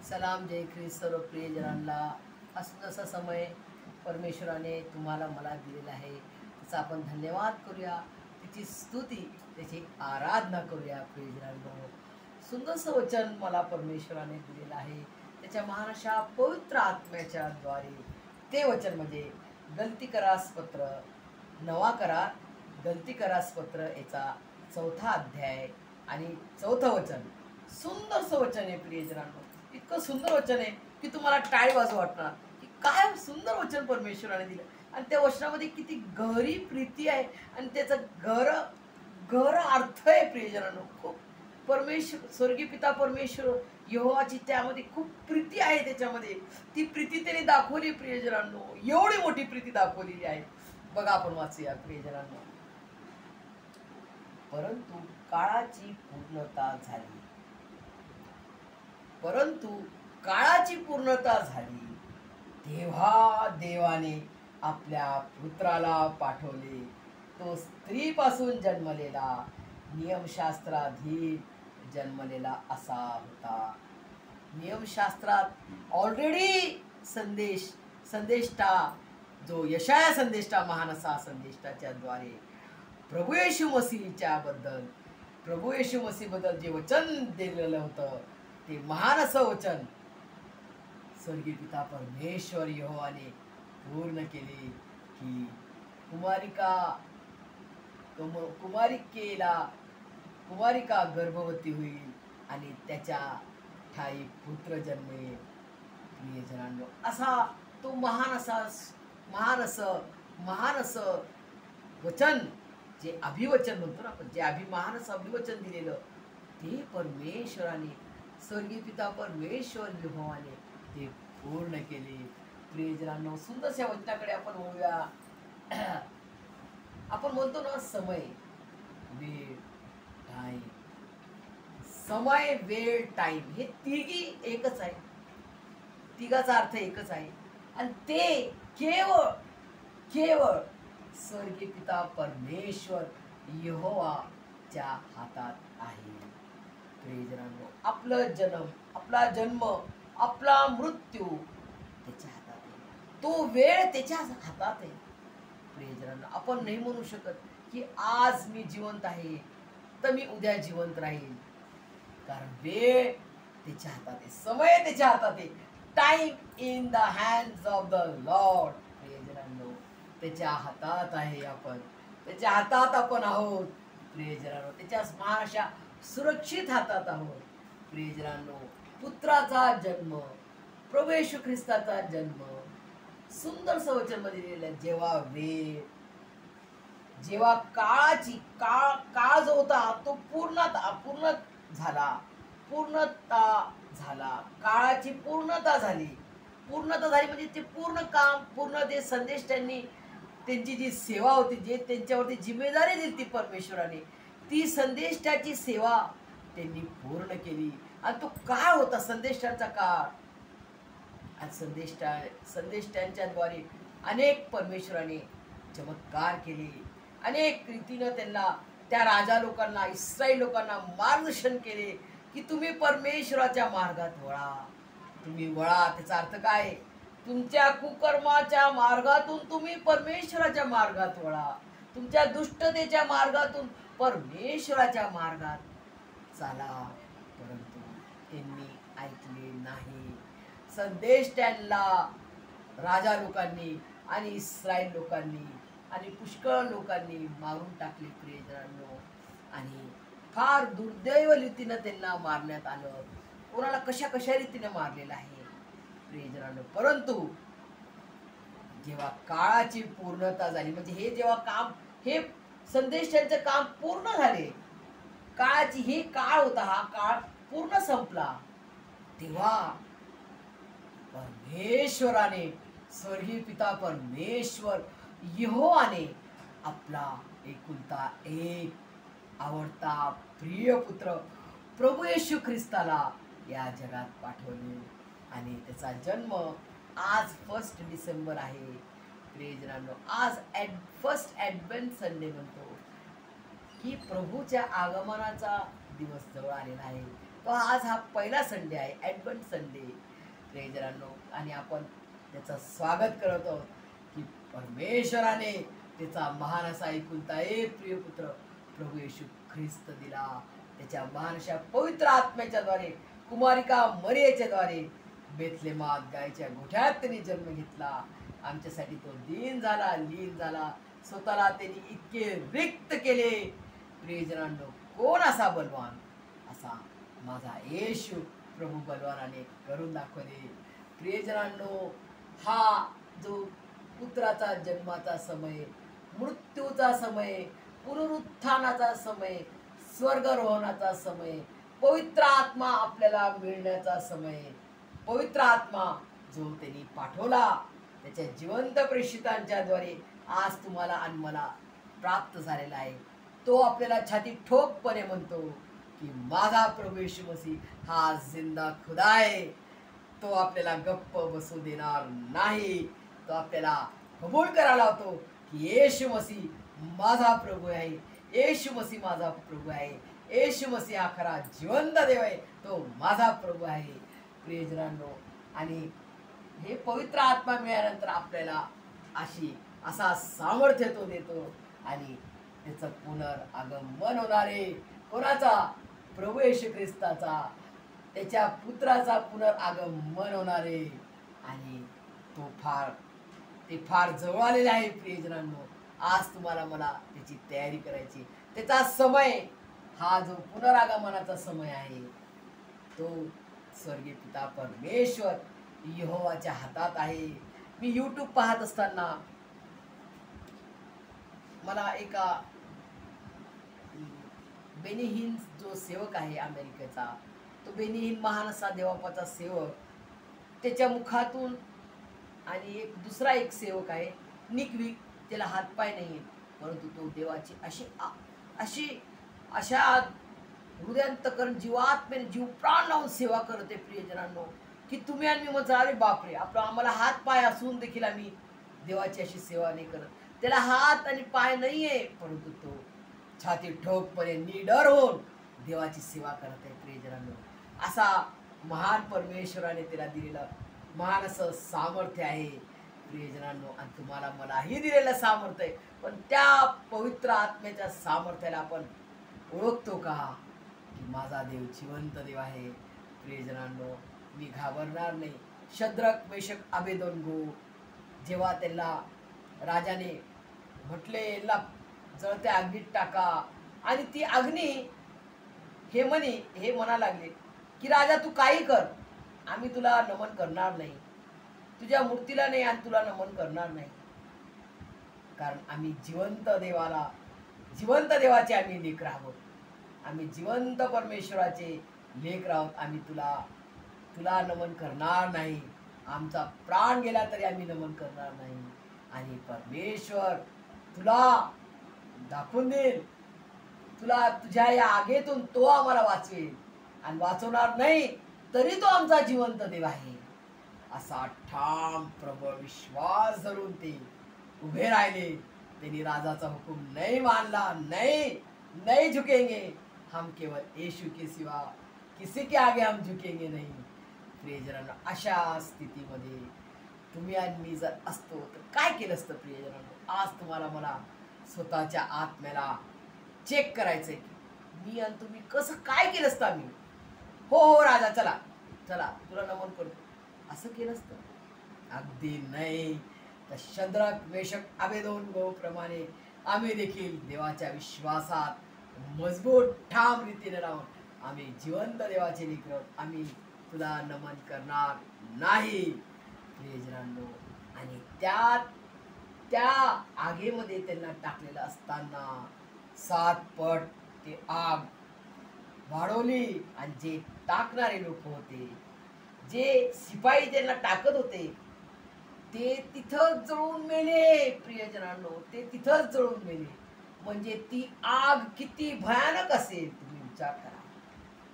सलाम जय ख्रिस्त सर्व प्रियजनांना. हा सुंदरसा समय परमेश्वराने तुम्हाला मला दिलेला आहे, त्याचा आपण धन्यवाद करूया, तिची स्तुती, त्याची आराधना करूया. प्रियजनांनो, सुंदरसं वचन मला परमेश्वराने दिलेलं आहे, त्याच्या महान अशा पवित्र आत्म्याच्या द्वारे. ते वचन म्हणजे गलती करास पत्र, नवा करार, गलती करास पत्र याचा 4था अध्याय आणि 4थं वचन. सुंदरसं वचन आहे प्रियजनांनो, इतकं सुंदर वचन आहे की तुम्हाला टाळी वाजू वाटणार की काय सुंदर वचन परमेश्वराने दिलं. आणि त्या वचनामध्ये किती गहरी प्रीती आहे आणि त्याचा गहरा अर्थ आहे प्रियजनांनो. खूप परमेश्वर, स्वर्गीय पिता परमेश्वर यहोवाची त्यामध्ये खूप प्रीती आहे. त्याच्यामध्ये ती प्रीती त्याने दाखवली प्रियजनांनो, एवढी मोठी प्रीती दाखवलेली आहे. बघा, आपण वाचूया प्रियजनांनो. परंतु काळाची पूर्णता झाली, परंतु काळाची पूर्णता झाली तेव्हा देवाने आपल्या पुत्राला पाठवले. तो स्त्रीपासून जन्मलेला, नियमशास्त्राधीन जन्मलेला असा होता. नियमशास्त्रात ऑलरेडी संदेष्टा जो यशाया संदेष्टा, महान असा संदेष्टाच्या द्वारे प्रभू येशू मसीह बद्दल जे वचन दिलेलं होतं, ते महान असं वचन स्वर्गीय पिता परमेश्वर यहोवाने पूर्ण केले की कुमारिका गर्भवती होईल आणि त्याच्या ठाई पुत्र जन्मेल. प्रियजनांनो, असा तो महान असं वचन, जे अभिवचन म्हणतो ना आपण, जे महान असं अभिवचन दिलेलं, ते परमेश्वराने, स्वर्गीय पिता परमेश्वर यहोवाने ते पूर्ण केले. प्रियजनांनो, सुंदरशा वचनाकडे आपण वळूया. आपण म्हणतो ना, समय, वेळ, टाइम. समय, वेळ, टाइम हे तिघी एकच आहे, तिघाचा अर्थ एकच आहे. आणि ते केवळ स्वर्गीय पिता परमेश्वर यहोवाच्या हातात आहे. प्रियजनांनो, आपला जन्म, आपला मृत्यू त्याच्या हातात आहे, तो वेळ त्याच्या हातात आहे. प्रियजनांनो, आपण नाही म्हणू शकत की आज मी जिवंत आहे तर मी उद्या जिवंत राहील, कारण वेळ त्याच्या हातात आहे, समय त्याच्या हातात आहे. Time in the hands of the Lord. प्रियजनांनो, त्याच्या हातात आहे, आपण त्याच्या हातात आपण आहोत. प्रियजनांनो, त्याच्या महान अशा सुरक्षित हातात आहोत. प्रियजनांनो, पुत्राचा जन्म, प्रभू येशू ख्रिस्ताचा जन्म, सुंदर वचन मध्ये लिहिलेलं, जेव्हा काळ जो होता तो पूर्णता झाला, काळाची पूर्णता झाली म्हणजे ते पूर्ण काम, पूर्ण ते संदेश, त्यांची जी सेवा होती, जे त्यांच्यावरती जिम्मेदारी दिली ती परमेश्वराने, ती संदेशाची सेवा त्यांनी पूर्ण केली. आणि तो काळ होता संदेशाचा काळ. आणि संदेशांच्याद्वारे अनेक परमेश्वराने चमत्कार केले, अनेक रीतीनं त्यांना, त्या राजा लोकांना, इस्रायल लोकांना मार्गदर्शन केले की तुम्ही परमेश्वराच्या मार्गात वळा, तुम्ही वळा. त्याचा अर्थ काय? तुमच्या कुकर्माच्या मार्गातून तुम्ही परमेश्वराच्या मार्गात वळा, तुमच्या दुष्टतेच्या मार्गातून परमेश्वराच्या मार्गात चाला. परंतु त्यांनी ऐकले नाही. संदेश त्यांना राजा लोकांनी आणि इस्रायल लोकांनी आणि पुष्कळ लोकांनी मारून टाकले प्रियजनांनो. आणि फार दुर्दैव रीतीनं त्यांना मारण्यात आलं. कोणाला कशा रीतीने मारलेलं आहे प्रियजनांनो. परंतु जेव्हा काळाची पूर्णता झाली, म्हणजे हे जेव्हा काम, हे संदेश त्यांचं काम पूर्ण झाले, काळाची, हे काळ होता, हा काळ पूर्ण संपला, तेव्हा परमेश्वराने, स्वर्गीय पिता परमेश्वर यहोवाने आपला एकुलता एक आवडता प्रिय पुत्र प्रभू येशू ख्रिस्ताला या जगात पाठवले. आणि त्याचा जन्म आज 1 डिसेंबर आहे. प्रियजनांनो, आज फर्स्ट ॲडव्हेंट संडे म्हणतो की प्रभूच्या आगमनाचा दिवस जवळ आलेला आहे. तो आज हा पहिला संडे आहे, ॲडव्हेंट संडे प्रियजनांनो, आणि आपण त्याचं स्वागत करत आहोत की परमेश्वराने त्याचा महान असा एकुलता एक प्रियपुत्र प्रभू येशू ख्रिस्त दिला. त्याच्या महान अशा पवित्र आत्म्याच्या द्वारे कुमारिका मरियेच्या द्वारे बेथलेमात गायच्या गोठ्यात त्यांनी जन्म घेतला. आमच्यासाठी तो दीन झाला, लीन झाला, स्वतःला त्यांनी इतके रिक्त केले. प्रियजनांनो, कोण असा बलवान? असा माझा येशू प्रभू बलवानाने करून दाखवले. प्रियजनांनो, हा जो पुत्राचा जन्माचा समय, मृत्यूचा समय, पुनरुत्थानाचा समय, स्वर्गरोहणाचा समय, पवित्र आत्मा आपल्याला मिळण्याचा समय, पवित्र आत्मा जो त्यांनी पाठवला त्याच्या जिवंत प्रेषितांच्या द्वारे आज तुम्हाला आणि मला प्राप्त झालेला आहे. तो आपल्याला छाती ठोकपणे म्हणतो की माझा प्रभू येशू मसीह हा जिंदा खुदा आहे. तो आपल्याला गप्प बसू देणार नाही. तो आपल्याला कबूल करायला लावतो की येशू मसीह माझा प्रभू आहे, येशू मसीह माझा प्रभू आहे, येशू मसीह हा खरा जिवंत देव आहे, तो माझा प्रभू आहे. प्रियजनांनो, आणि हे पवित्र आत्मा मिळाल्यानंतर आपल्याला असा सामर्थ्य तो देतो आणि त्याचं पुनरागमन होणार आहे. कोणाचा? प्रभू येशू ख्रिस्ताचा, त्याच्या पुत्राचा पुनरागमन होणार आहे. आणि ते फार जवळ आलेले आहे. प्रियजनांनो, आज तुम्हाला मला त्याची तयारी करायची. त्याचा समय, हा जो पुनरागमनाचा समय आहे, तो स्वर्गीय पिता परमेश्वर यहोवाच्या हातात आहे. मी यूट्यूब पाहत असताना मला एका बेनी हिन जो सेवक आहे अमेरिकेचा, तो बेनी हिन महान असा देवापाचा सेवक, त्याच्या मुखातून, आणि दुसरा एक सेवक आहे निक विक, त्याला हातपाय नाही, परंतु तो देवाची अशा हृदयांतकरण जीवात्म्याने जीव प्राण लावून सेवा करते. प्रियजनांनो, की तुम्ही आणि मी म्हणतो अरे बापरे, आम्हाला हात पाय असून देखील आम्ही देवाची अशी सेवा नाही करत. त्याला हात आणि पाय नाहीये, परंतु तो छाती ठोकपणे निडर होऊन देवाची सेवा करत आहे. प्रियजनांनो, असा महान परमेश्वराने त्याला दिलेलं महान असं सामर्थ्य आहे. प्रियजनांनो, आणि तुम्हाला मलाही दिलेलं सामर्थ्य आहे. पण त्या पवित्र आत्म्याच्या सामर्थ्याला आपण ओळखतो का की माझा देव जिवंत देव आहे? प्रियजनांनो, मी घाबरणार नाही. शद्रक, मेषक, अबेदोनगो, जेव्हा त्यांना राजाने म्हटले यांना जळत्या अग्नीत टाका, आणि ती अग्नी हे म्हणा लागले की राजा तू काही कर, आम्ही तुला नमन करणार नाही, तुझ्या मूर्तीला नाही आणि तुला नमन करणार नाही, कारण आम्ही जिवंत देवाचे आम्ही लेकर आहोत, आम्ही जिवंत परमेश्वराचे लेकर आहोत. आम्ही तुला नमन करणार नाही. आमचा प्राण गेला तरी आम्ही नमन करणार नाही. आणि परमेश्वर तुला दाखवून देईल, तुला तुझ्या या आगेतून तो आम्हाला वाचवेल, आणि वाचवणार नाही तरी तो आमचा जिवंत देव आहे. असा ठाम प्रबळ विश्वास धरून ते उभे राहिले. त्यांनी राजाचा हुकूम नाही मानला. नहीं झुकेंगे, हम केवळ येशू के सिवा किसी के आगे हम झुकेंगे नहीं. प्रियजनांनो, अशा स्थितीमध्ये तुम्ही आणि मी जर असतो तर काय केलं असतं? प्रियजनांनो, आज तुम्हाला मला स्वतःच्या आत्म्याला चेक करायचंय की मी आणि तुम्ही कसं काय केलं असतं. आम्ही हो राजा, चला तुला नमन करतो असं केलं असतं? अगदी नाही. तर शद्रक, मेषक, अबेदोनगो प्रमाणे आम्ही देखील देवाच्या विश्वासात मजबूत ठाम रीतीने राहून आम्ही जिवंत देवाचे लेकर आहोत. आम्ही तुला नमन करणार नाही. प्रियजनांनो, आणि त्या आगेमध्ये त्यांना टाकलेलं असताना 7 पट ते आग वाढवली, आणि जे टाकणारे लोक होते, जे शिपाई ज्यांना टाकत होते, ते तिथंच जळून मेले. प्रियजनांनो, ते तिथंच जळून मेले. म्हणजे ती आग किती भयानक असेल तुम्ही विचार करा.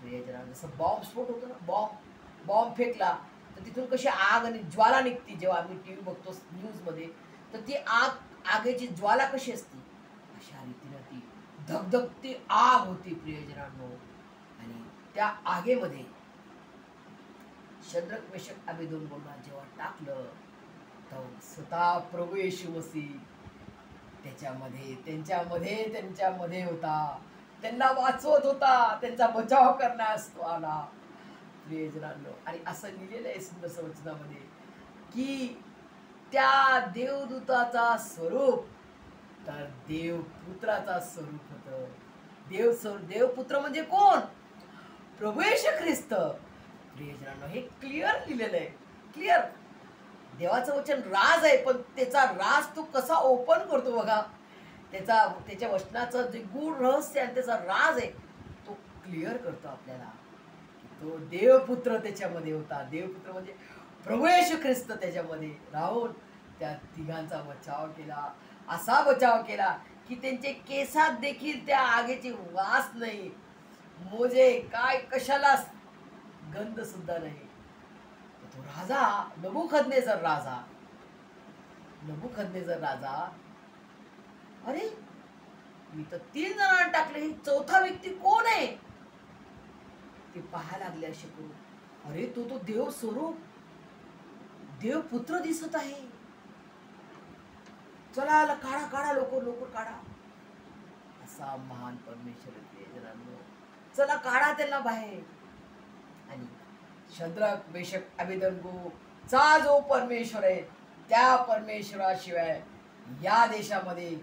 प्रियजनांनो, जसं बॉम्ब स्फोट होतो ना, बॉम्ब फेकला तर तिथून कशी आग आणि ज्वाला निघते. जेव्हा आम्ही टीव्ही बघतो न्यूजमध्ये, तर ती आगेची ज्वाला कशी असते, अशा रीतीने ती धगधगती आग होती. प्रियजनांनो, आणि त्या आगेमध्ये शद्रक मेशक अबेदोनगोला जेव्हा टाकलं, तर स्वतः प्रभू येशू मसीह त्यांच्यामध्ये होता, त्यांना वाचवत होता, त्यांचा बचाव करण्यास तो आला. प्रियजनांनो, आणि असं लिहिलेलं आहे सुंदर वचनामध्ये की त्या देवदूताचा स्वरूप तर देवपुत्राचा स्वरूप होतं. देवपुत्र म्हणजे कोण? प्रभू येशू ख्रिस्त. प्रियजनांनो, हे क्लिअर लिहिलेलं आहे, क्लिअर. देवाचं वचन राज आहे, पण त्याचा राज तो कसा ओपन करतो बघा. त्याच्या वचनाचं जे गूढ रहस्य आहे, त्याचा राज आहे, तो क्लिअर करतो आपल्याला. तो देवपुत्र त्याच्यामध्ये होता. देवपुत्र म्हणजे प्रभू येशू ख्रिस्त त्याच्यामध्ये राहून त्या तिघांचा बचाव केला. असा बचाव केला की त्यांचे केसात देखील त्या आगीची वास नाही, मोजे काय कशाला गंध सुद्धा नाही. तो राजा नबुखदनेझर राजा, अरे मी तर 3 जणांना टाकले, ही चौथा व्यक्ती कोण आहे ते पाहायला लागले. असे करून, अरे तो देव स्वरूप देवपुत्र दिसत आहे. चला काढा, लवकर काढा. असा महान परमेश्वर आहे. चला काढा त्यांना बाहेर. आणि शद्रक मेशक अबेदनगो चा जो परमेश्वर आहे, त्या परमेश्वराशिवाय या देशामध्ये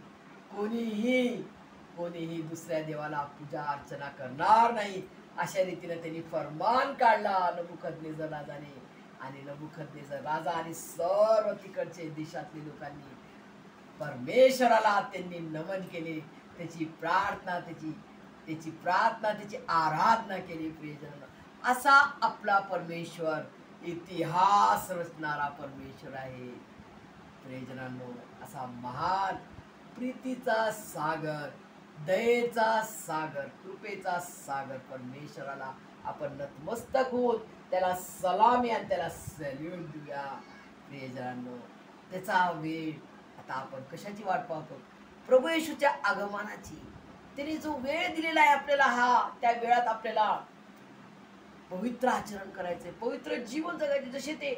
कोणीही दुसऱ्या देवाला पूजा अर्चना करणार नाही, अशा रीतीने त्यांनी फरमान काढला नबुकदनेझर राजाने. आणि नबुकदनेझर राजा आणि सर्व तिकडचे देशातले लोकांनी परमेश्वराला त्यांनी नमन केले, त्याची प्रार्थना त्याची आराधना केली. प्रियजन, असा आपला परमेश्वर इतिहास रचणारा परमेश्वर आहे. प्रियजनांनो, असा महान प्रीतीचा सागर, दयेचा सागर, कृपेचा सागर परमेश्वराला आपण नतमस्तक होऊन त्याला सलामी आणि त्याला सल्यूट देऊया. प्रियजनांनो, त्याचा वेळ आता आपण कशाची वाट पाहतो? प्रभू येशूच्या आगमनाची. त्याने जो वेळ दिलेला आहे आपल्याला, त्या वेळात आपल्याला पवित्र आचरण करायचंय, पवित्र जीवन जगायचे. जसे ते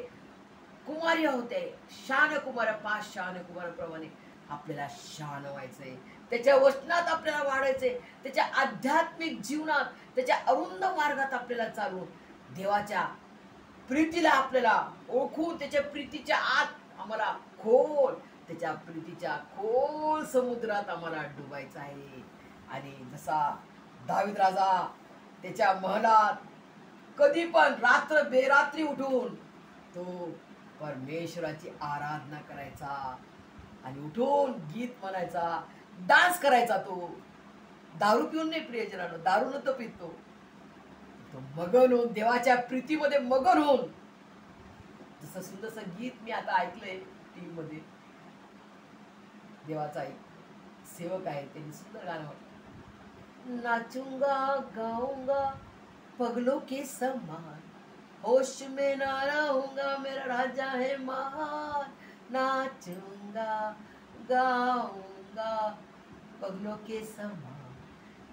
कुमारी होते, 5 शान कुमाराप्रमाणे आपल्याला शान व्हायचंय. त्याच्या वचनात आपल्याला वाढायचंय, त्याच्या आध्यात्मिक जीवनात, त्याच्या अरुंद मार्गात आपल्याला चालून देवाच्या प्रीतीला आपल्याला ओळखून त्याच्या प्रीतीच्या आत आम्हाला त्याच्या प्रीतीच्या खोल समुद्रात आम्हाला डुबायचं आहे. आणि जसा दावीद राजा त्याच्या महलात कधी पण बेरात्री उठून तो परमेश्वराची आराधना करायचा आणि उठून गीत म्हणायचा, डान्स करायचा. तो दारू पिऊन नाही, प्रियजनांनो, दारू नव्हतं पितो. तो मगन होऊन, देवाच्या प्रीतीमध्ये मगन होऊन, जसं सुंदरसं गीत मी आता ऐकलंय टीव्ही मध्ये, देवाचा एक सेवक आहे, त्यांनी सुंदर गाणं, नाचूंगा गाऊंगा पगलों के समान, होश में ना रहूंगा, मेरा राजा है महान. नाचूंगा गाऊंगा पगलों के समान,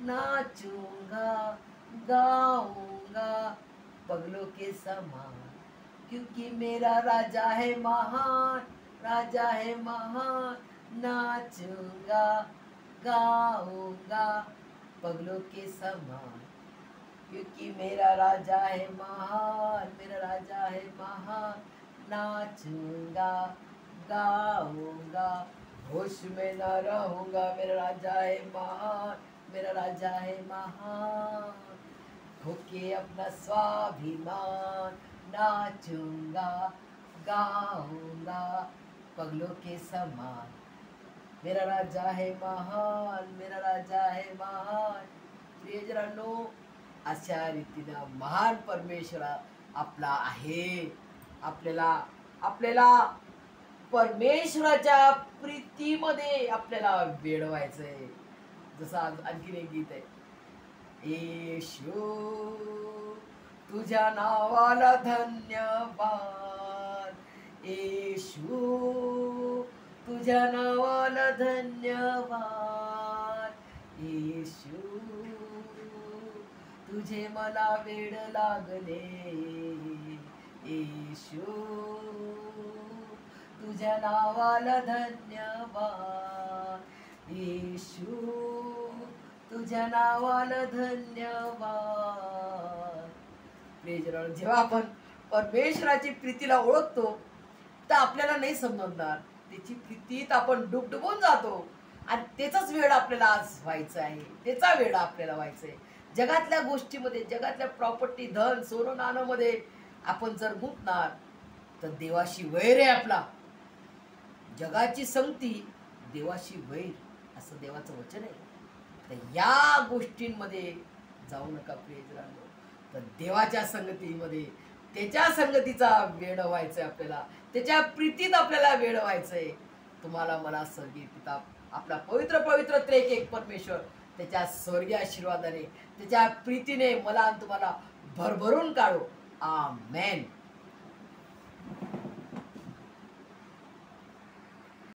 नाचूंगा गाऊंगा पगलों के समान, क्योंकि मेरा राजा है महान, राजा है महान. नाचूंगा गाऊंगा पगलों के समान, क्योंकि मेरा राजा है महान, मेरा राजा है महान. नाचूंगा गाऊंगा, होश में न रहूंगा, मेरा राजा है महान, मेरा राजा है महान. होके अपना स्वाभिमान, नाचूंगा गाऊंगा पगलों के समान, मेरा राजा है महान, मेरा राजा है महान. प्रियजनांनो, अशा रीतीनं महान परमेश्वर आपला आहे. आपल्याला परमेश्वराच्या प्रीतीमध्ये आपल्याला वेडवायचंय. जसं आणखीन एक गीत आहे, येशू तुझ्या नावाला धन्यवाद, येशू तुझ्या नावाला धन्यवाद, येशू तुझे मला वेड लागले येशू, तुझ्या नावाला धन्यवाद येशू, तुझ्या नावाला धन्यवाद. Praise Lord. जेव्हा आपण परमेश्वराची प्रीतीला ओळखतो तर आपल्याला नाही समजणार, त्याची प्रीतीत आपण डुबडुबून जातो आणि त्याचाच वेळ आपल्याला आज व्हायचं आहे, त्याचा वेळ आपल्याला व्हायचं आहे. जगातल्या गोष्टीमध्ये, जगातल्या प्रॉपर्टी, धन, सोनं नाणंमध्ये आपण जर गुंतणार तर देवाशी वैर आहे आपला. जगाची संगती, देवाशी वैर, असं देवाचं वचन आहे. तर या गोष्टींमध्ये जाऊ नका प्रिय रानो. तर देवाच्या संगतीमध्ये, त्याच्या संगतीचा वेळ व्हायचंय आपल्याला, त्याच्या प्रीतीत आपल्याला वेळ व्हायचंय. तुम्हाला मला स्वर्गीय पिता, आपला पवित्र पवित्र त्रेक एक परमेश्वर त्याच्या स्वर्गीय आशीर्वादाने, त्याच्या प्रीतीने मला आणि तुम्हाला भरभरून काढो. आमेन.